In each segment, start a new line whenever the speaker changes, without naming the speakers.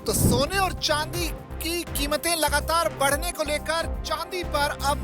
तो सोने और चांदी की कीमतें लगातार बढ़ने को लेकर चांदी पर अब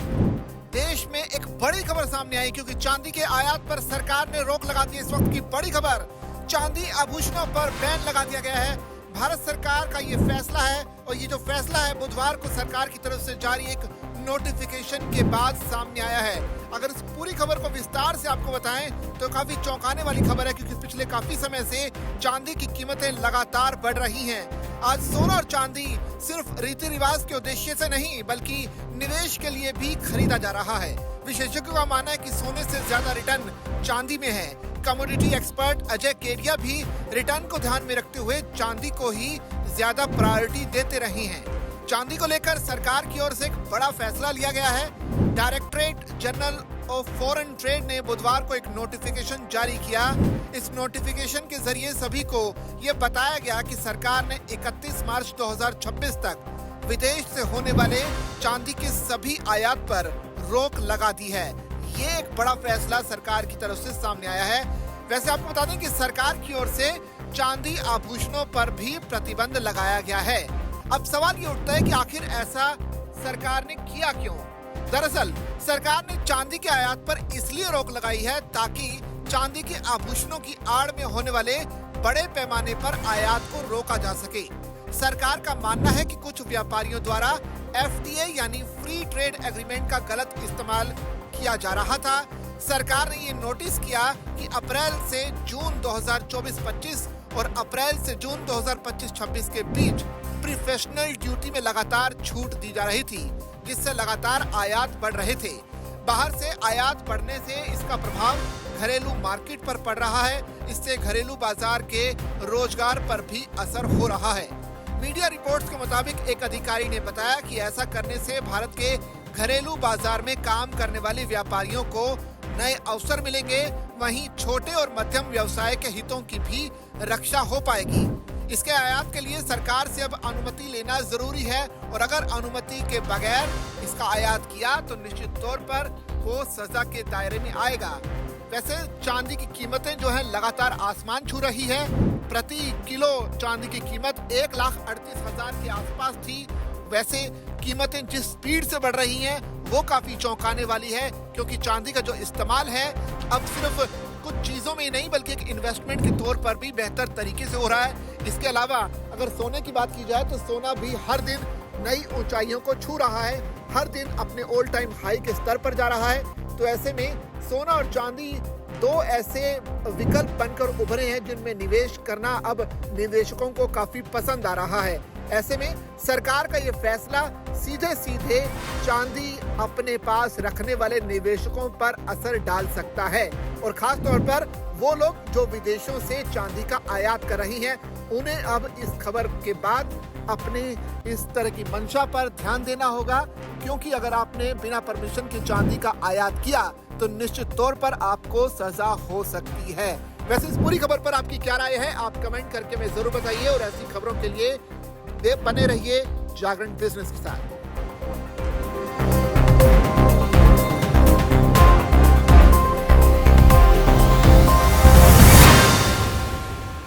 देश में एक बड़ी खबर सामने आई, क्योंकि चांदी के आयात पर सरकार ने रोक लगा दी है। इस वक्त की बड़ी खबर, चांदी आभूषणों पर बैन लगा दिया गया है। भारत सरकार का ये फैसला है और ये जो फैसला है बुधवार को सरकार की तरफ से जारी एक नोटिफिकेशन के बाद सामने आया है। अगर इस पूरी खबर को विस्तार से आपको बताएं तो काफी चौंकाने वाली खबर है, क्योंकि पिछले काफी समय से चांदी की कीमतें लगातार बढ़ रही हैं। आज सोना और चांदी सिर्फ रीति रिवाज के उद्देश्य से नहीं बल्कि निवेश के लिए भी खरीदा जा रहा है। विशेषज्ञों का मानना है कि सोने से ज्यादा रिटर्न चांदी में है। कमोडिटी एक्सपर्ट अजय केडिया भी रिटर्न को ध्यान में रखते हुए चांदी को ही ज्यादा प्रायोरिटी देते रहे हैं। चांदी को लेकर सरकार की ओर से एक बड़ा फैसला लिया गया है। Directorate general of foreign trade ने बुधवार को एक नोटिफिकेशन जारी किया। इस नोटिफिकेशन के जरिए सभी को यह बताया गया कि सरकार ने 31 मार्च 2026 तक विदेश से होने वाले चांदी के सभी आयात पर रोक लगा दी है। ये एक बड़ा फैसला सरकार की तरफ से सामने आया है। वैसे आपको बता दें कि सरकार की ओर से चांदी आभूषणों पर भी प्रतिबंध लगाया गया है। अब सवाल ये उठता है कि आखिर ऐसा सरकार ने किया क्यों? दरअसल सरकार ने चांदी के आयात पर इसलिए रोक लगाई है ताकि चांदी के आभूषणों की आड़ में होने वाले बड़े पैमाने पर आयात को रोका जा सके। सरकार का मानना है कि कुछ व्यापारियों द्वारा FTA यानी फ्री ट्रेड एग्रीमेंट का गलत इस्तेमाल किया जा रहा था। सरकार ने ये नोटिस किया कि अप्रैल से जून 2024-25 और अप्रैल से जून 2025-26 के बीच प्रोफेशनल ड्यूटी में लगातार छूट दी जा रही थी, जिससे लगातार आयात बढ़ रहे थे। बाहर से आयात बढ़ने से इसका प्रभाव घरेलू मार्केट पर पड़ रहा है। इससे घरेलू बाजार के रोजगार पर भी असर हो रहा है। मीडिया रिपोर्ट्स के मुताबिक एक अधिकारी ने बताया कि ऐसा करने से भारत के घरेलू बाजार में काम करने वाले व्यापारियों को नए अवसर मिलेंगे, वहीं छोटे और मध्यम व्यवसाय के हितों की भी रक्षा हो पाएगी। इसके आयात के लिए सरकार से अब अनुमति लेना जरूरी है और अगर अनुमति के बगैर इसका आयात किया तो निश्चित तौर पर वो सजा के दायरे में आएगा। वैसे चांदी की कीमतें जो है लगातार आसमान छू रही है। प्रति किलो चांदी की कीमत 1,38,000 के आसपास थी। वैसे कीमतें जिस स्पीड से बढ़ रही हैं वो काफी चौंकाने वाली है, क्योंकि चांदी का जो इस्तेमाल है अब सिर्फ कुछ चीजों में नहीं बल्कि एक इन्वेस्टमेंट के तौर पर भी बेहतर तरीके से हो रहा है। इसके अलावा अगर सोने की बात की जाए तो सोना भी हर दिन नई ऊंचाइयों को छू रहा है, हर दिन अपने ऑल टाइम हाई के स्तर पर जा रहा है। तो ऐसे में सोना और चांदी दो ऐसे विकल्प बनकर उभरे हैं जिनमें निवेश करना अब निवेशकों को काफी पसंद आ रहा है। ऐसे में सरकार का ये फैसला सीधे सीधे चांदी अपने पास रखने वाले निवेशकों पर असर डाल सकता है और खास तौर पर वो लोग जो विदेशों से चांदी का आयात कर रही हैं, उन्हें अब इस खबर के बाद अपने इस तरह की मंशा पर ध्यान देना होगा, क्योंकि अगर आपने बिना परमिशन के चांदी का आयात किया तो निश्चित तौर पर आपको सजा हो सकती है। वैसे इस पूरी खबर पर आपकी क्या राय है, आप कमेंट करके हमें जरूर बताइए और ऐसी खबरों के लिए बने रहिए जागरण बिजनेस के साथ।